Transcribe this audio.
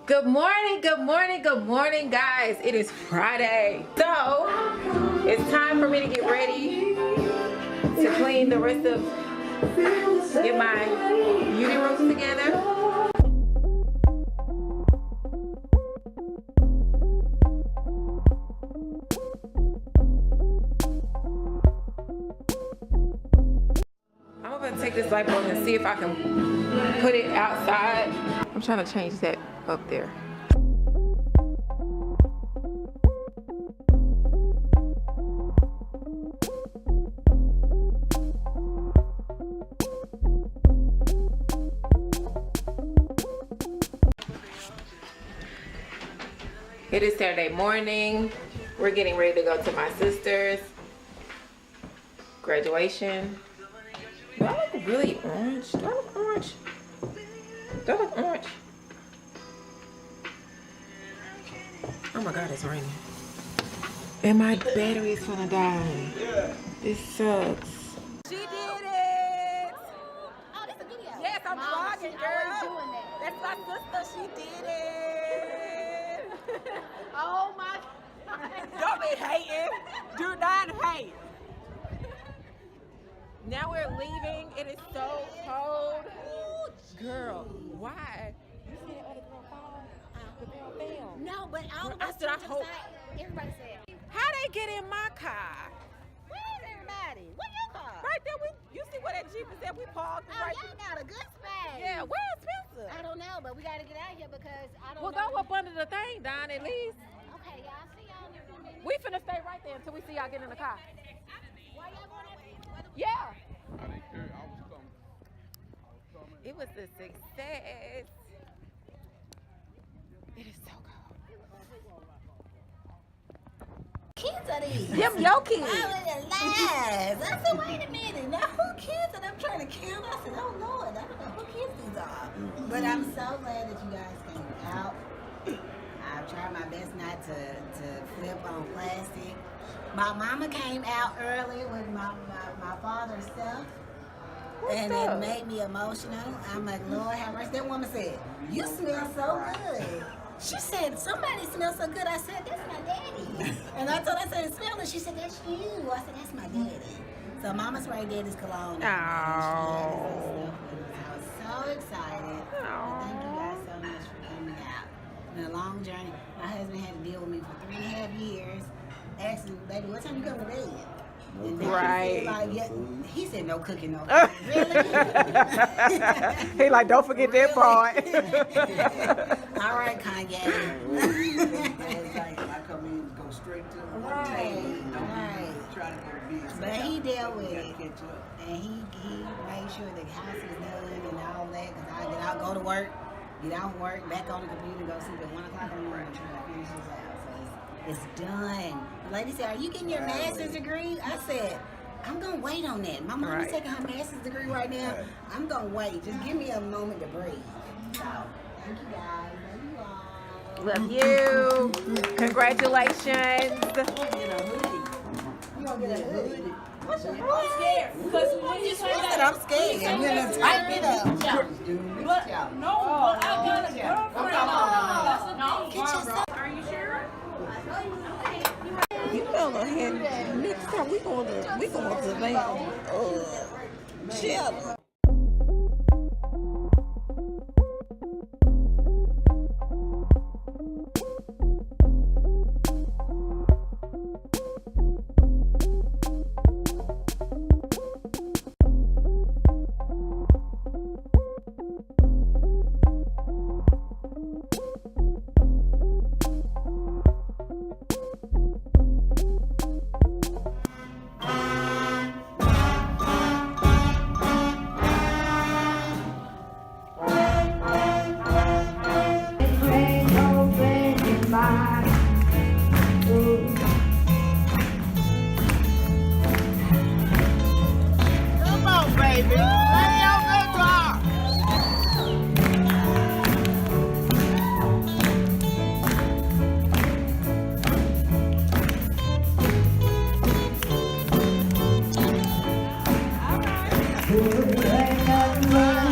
Good morning, good morning, good morning, guys. It is Friday. So, it's time for me to get ready to clean the rest of, get my beauty rooms together. I'm gonna take this light bulb and see if I can put it outside. I'm trying to change that up there. It is Saturday morning. We're getting ready to go to my sister's graduation. Do I look really orange? Do I look orange? Do I look orange? Oh my God, it's raining. And my battery is gonna die. This sucks. She did it! Oh, that's a video. Yes, I'm vlogging, girl. Doing that. That's my sister. She did it. Oh my God. Don't be hating. Do not hate. Now we're leaving. It is so cold. Girl, why? You see the other girl fall? The girl fell. No, but I said, I hope. Everybody said. How they get in my car? Where's everybody? Where your car? Right there. You see where that Jeep is at? We parked Oh, right y'all got a good spot. there. Yeah, where's Spencer? I don't know, but we got to get out of here because I don't Well, know. go up under the thing, Don, at least. Okay, y'all. See y'all in a few minutes. We finna stay right there until we see y'all get in the car. Why y'all going up? Yeah. It was a success. It is so cold. Kids are these? Them your kids. I was alive. I said, wait a minute. Now, who kids? And I'm trying to count. I said, oh, Lord. I don't know who kids these are. But I'm so glad that you guys came out. I tried my best not to flip on plastic. My mama came out early with my father's stuff. And it made me emotional. I'm like, Lord have mercy. That woman said, you smell so good. She said, somebody smells so good. I said, that's my daddy. And I told her, I said, it smells. She said, that's you. I said, that's my daddy. So Mama sprayed daddy's cologne. Oh. I was so excited. Thank you guys so much for coming out. It's been a long journey. My husband had to deal with me for 3.5 years. Asking, baby, what time you come to bed? And then Right. He said, like, yeah. He said, no cooking, no cooking. Really? He like, don't forget that part. All right, Kanye. It's like I come in, go straight to the Right. try to go big. But he dealt with it. Catch up. And he made sure the house was done and all that. Because I get out, go to work, get out from work, back on the computer, go sleep at 1 o'clock in the morning, trying to finish this out. So it's done. The lady said, are you getting your master's degree? I said, I'm going to wait on that. My mom's taking her master's degree right now. I'm going to wait. Just give me a moment to breathe. So, thank you guys. Love you all. Love you. Congratulations. Get a hoodie. You going to get a hoodie? What's your I'm scared. Because when you say that, I'm scared. I'm going to tighten it up. no, but I got a girlfriend. No, Get yourself. are you sure? You know, and next time we going to chill. Ain't nothing but